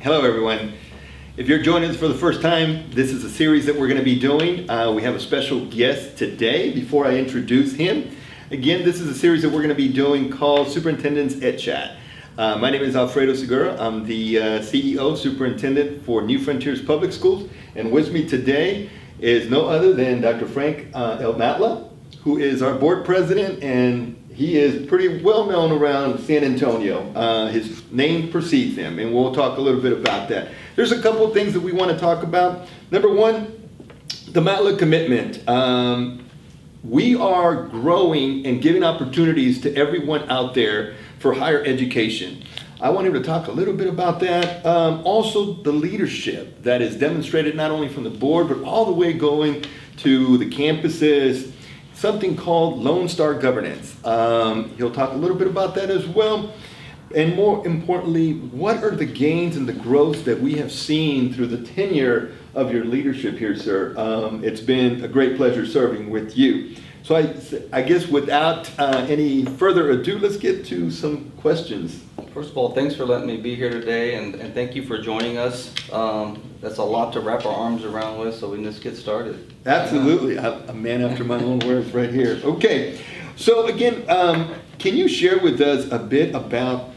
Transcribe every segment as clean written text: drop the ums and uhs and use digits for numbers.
Hello everyone. If you're joining us for the first time, this is a series that we're going to be doing. We have a special guest today. Before I introduce him, again, this is a series that we're going to be doing called Superintendents at Chat. My name is Alfredo Segura. I'm the CEO, Superintendent for New Frontiers Public Schools. And with me today is no other than Dr. Frank L. Madla, who is our board president, and he is pretty well known around San Antonio. His name precedes him, and we'll talk a little bit about that. There's a couple of things that we want to talk about. Number one, the Madla commitment. We are growing and giving opportunities to everyone out there for higher education. I want him to talk a little bit about that. Also, the leadership that is demonstrated not only from the board, but all the way going to the campuses. Something called Lonestar Governance. He'll talk a little bit about that as well. And more importantly, what are the gains and the growth that we have seen through the tenure of your leadership here, sir? It's been a great pleasure serving with you. So I guess without any further ado, let's get to some questions. First of all, thanks for letting me be here today, and thank you for joining us. That's a lot to wrap our arms around with, so we can just get started. Absolutely. A man after my own words right here. Okay. So again, can you share with us a bit about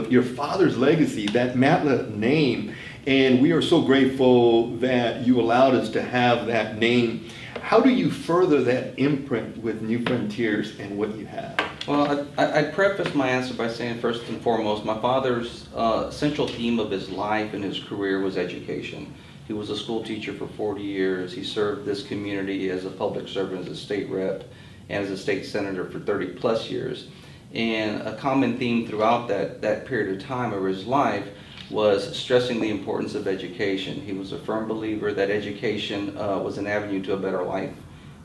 your father's legacy, that Madla name? And we are so grateful that you allowed us to have that name. How do you further that imprint with New Frontiers and what you have? Well, I'd preface my answer by saying, first and foremost, my father's central theme of his life and his career was education. He was a school teacher for 40 years. He served this community as a public servant, as a state rep, and as a state senator for 30 plus years. And a common theme throughout that period of time of his life was stressing the importance of education. He was a firm believer that education was an avenue to a better life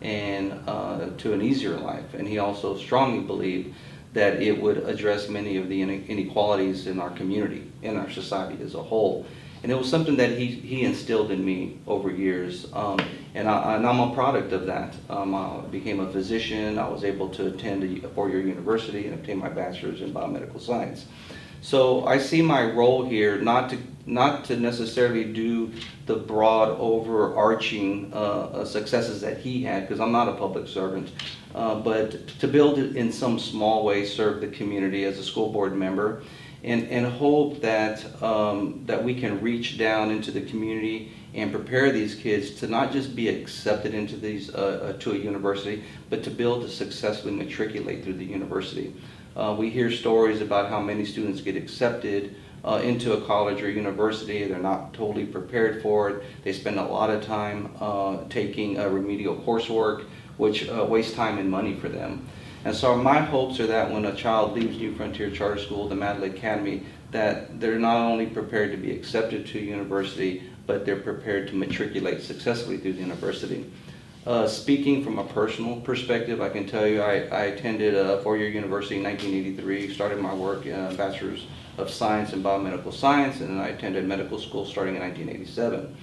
and to an easier life. And he also strongly believed that it would address many of the inequalities in our community, in our society as a whole. And it was something that he instilled in me over years, and I'm a product of that. I became a physician. I was able to attend a four-year university and obtain my bachelor's in biomedical science. So I see my role here not to necessarily do the broad overarching successes that he had, because I'm not a public servant, but to build it in some small way, serve the community as a school board member, and hope that that we can reach down into the community and prepare these kids to not just be accepted into these to a university, but to be able to successfully matriculate through the university. We hear stories about how many students get accepted into a college or university. They're not totally prepared for it. They spend a lot of time taking remedial coursework, which wastes time and money for them. And so my hopes are that when a child leaves New Frontier Charter School, the Madla Academy, that they're not only prepared to be accepted to university, but they're prepared to matriculate successfully through the university. Speaking from a personal perspective, I can tell you I attended a four-year university in 1983, started my work in a Bachelor's of Science in Biomedical Science, and then I attended medical school starting in 1987.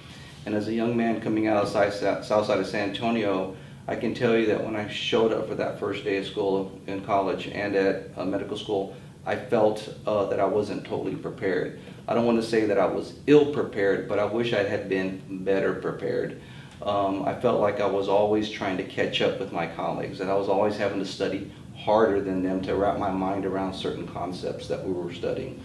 And as a young man coming out of south side of San Antonio, I can tell you that when I showed up for that first day of school in college and at medical school, I felt that I wasn't totally prepared. I don't want to say that I was ill prepared, but I wish I had been better prepared. I felt like I was always trying to catch up with my colleagues, and I was always having to study harder than them to wrap my mind around certain concepts that we were studying.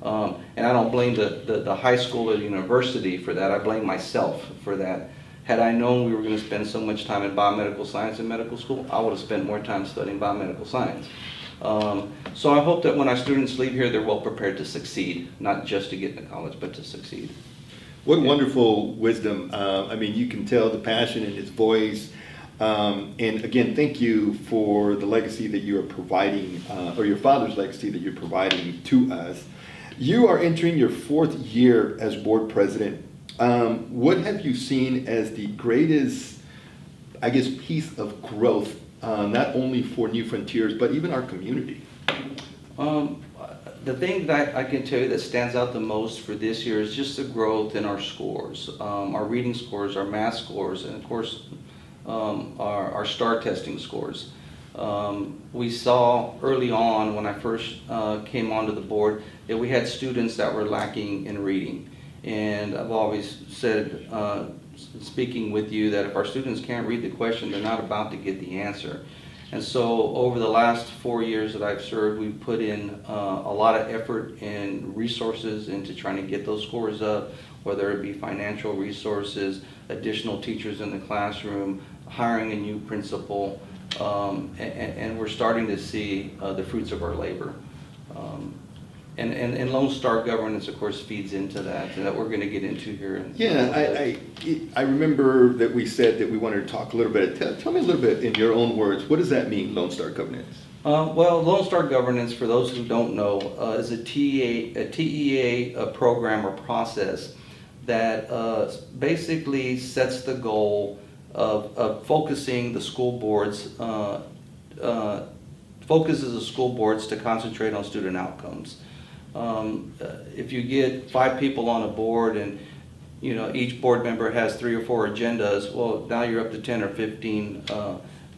And I don't blame the high school or the university for that. I blame myself for that. Had I known we were going to spend so much time in biomedical science in medical school, I would have spent more time studying biomedical science. So I hope that when our students leave here, they're well prepared to succeed, not just to get into college, but to succeed. What wonderful wisdom. I mean, you can tell the passion in his voice. And again, thank you for the legacy that you are providing, or your father's legacy that you're providing to us. You are entering your fourth year as board president. What have you seen as the greatest, I guess, piece of growth, not only for New Frontiers, but even our community? The thing that I can tell you that stands out the most for this year is just the growth in our scores, our reading scores, our math scores, and of course our STAR testing scores. We saw early on when I first came onto the board that we had students that were lacking in reading. And I've always said, speaking with you, that if our students can't read the question, they're not about to get the answer. And so over the last 4 years that I've served, we've put in a lot of effort and resources into trying to get those scores up, whether it be financial resources, additional teachers in the classroom, hiring a new principal, and we're starting to see the fruits of our labor. And Lonestar Governance, of course, feeds into that, and that we're going to get into here. I remember that we said that we wanted to talk a little bit. Tell me a little bit in your own words, what does that mean, Lonestar Governance? Well, Lonestar Governance, for those who don't know, is a TEA program or process that basically sets the goal of focusing the school boards, focuses the school boards to concentrate on student outcomes. If you get 5 people on a board and each board member has 3 or 4 agendas, well, now you're up to 10 or 15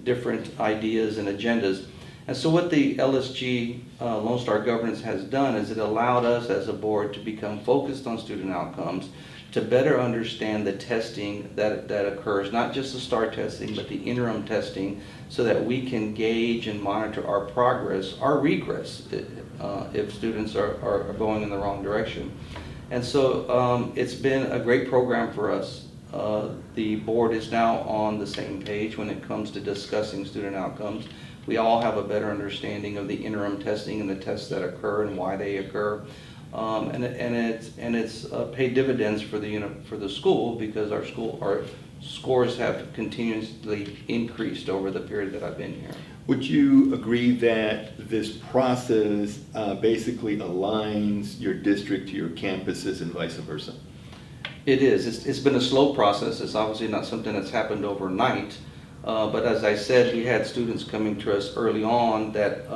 different ideas and agendas. And so what the LSG Lonestar Governance has done is it allowed us as a board to become focused on student outcomes, to better understand the testing that occurs, not just the STAR testing, but the interim testing, so that we can gauge and monitor our progress, our regress, if students are going in the wrong direction. And so it's been a great program for us. The board is now on the same page when it comes to discussing student outcomes. We all have a better understanding of the interim testing and the tests that occur and why they occur. And it's paid dividends for the school, because our scores have continuously increased over the period that I've been here. Would you agree that this process basically aligns your district to your campuses and vice versa? It is. It's been a slow process. It's obviously not something that's happened overnight. But as I said, we had students coming to us early on that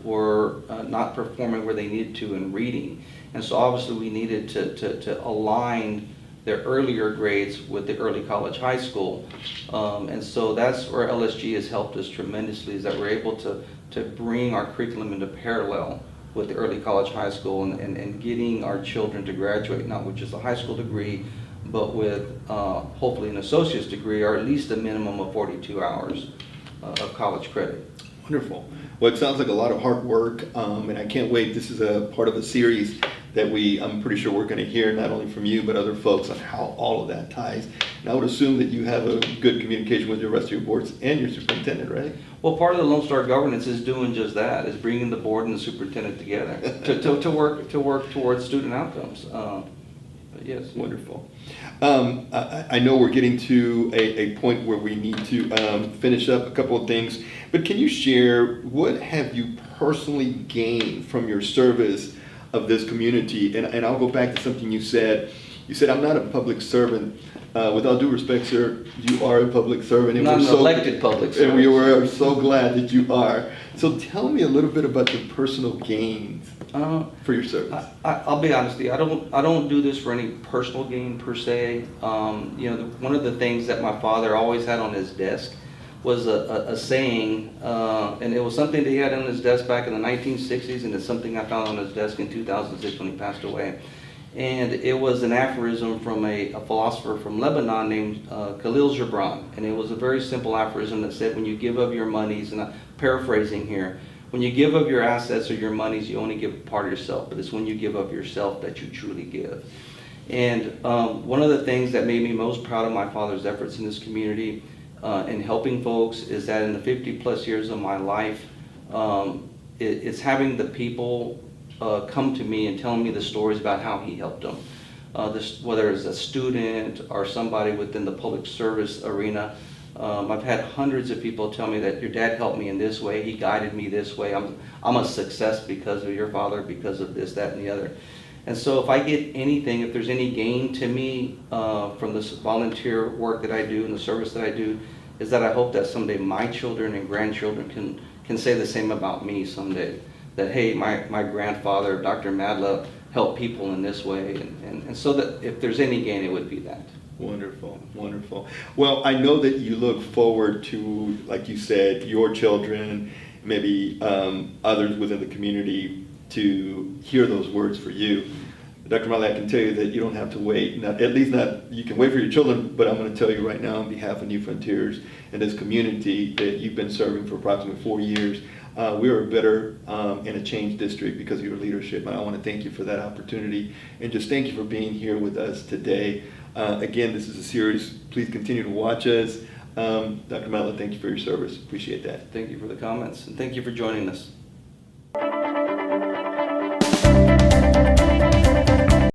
were not performing where they needed to in reading. And so obviously we needed to align their earlier grades with the early college high school. And so that's where LSG has helped us tremendously, is that we're able to bring our curriculum into parallel with the early college high school and getting our children to graduate, not with just a high school degree, but with hopefully an associate's degree, or at least a minimum of 42 hours of college credit. Wonderful. Well, it sounds like a lot of hard work, and I can't wait. This is a part of a series that I'm pretty sure we're going to hear not only from you, but other folks on how all of that ties. And I would assume that you have a good communication with the rest of your boards and your superintendent, right? Well, part of the Lonestar Governance is doing just that, is bringing the board and the superintendent together to work towards student outcomes. But yes. Wonderful. I know we're getting to a point where we need to finish up a couple of things, but can you share what have you personally gained from your service of this community? And I'll go back to something you said. You said, I'm not a public servant. With all due respect, sir, you are a public servant. And not an elected public servant. And we were so glad that you are. So tell me a little bit about the personal gains for your service. I'll be honest with you. I don't do this for any personal gain per se. One of the things that my father always had on his desk was a saying, and it was something that he had on his desk back in the 1960s, and it's something I found on his desk in 2006 when he passed away. And it was an aphorism from a philosopher from Lebanon named Khalil Gibran. And it was a very simple aphorism that said, when you give of your monies, and I'm paraphrasing here, when you give of your assets or your monies, you only give part of yourself, but it's when you give of yourself that you truly give. And one of the things that made me most proud of my father's efforts in this community in helping folks is that in the 50 plus years of my life, it's having the people come to me and telling me the stories about how he helped them. Whether it's a student or somebody within the public service arena. I've had hundreds of people tell me that your dad helped me in this way, he guided me this way, I'm a success because of your father, because of this, that, and the other. And so if I get anything, if there's any gain to me from this volunteer work that I do and the service that I do, is that I hope that someday my children and grandchildren can say the same about me someday. That, hey, my grandfather, Dr. Madla, helped people in this way. And so that if there's any gain, it would be that. Wonderful, wonderful. Well, I know that you look forward to, like you said, your children, maybe others within the community to hear those words for you. Dr. Madla, I can tell you that you don't have to wait. Not, at least not, you can wait for your children, but I'm going to tell you right now on behalf of New Frontiers and this community that you've been serving for approximately 4 years, we are a better and a changed district because of your leadership. And I want to thank you for that opportunity and just thank you for being here with us today. Again, this is a series. Please continue to watch us. Dr. Madla, thank you for your service. Appreciate that. Thank you for the comments, and thank you for joining us.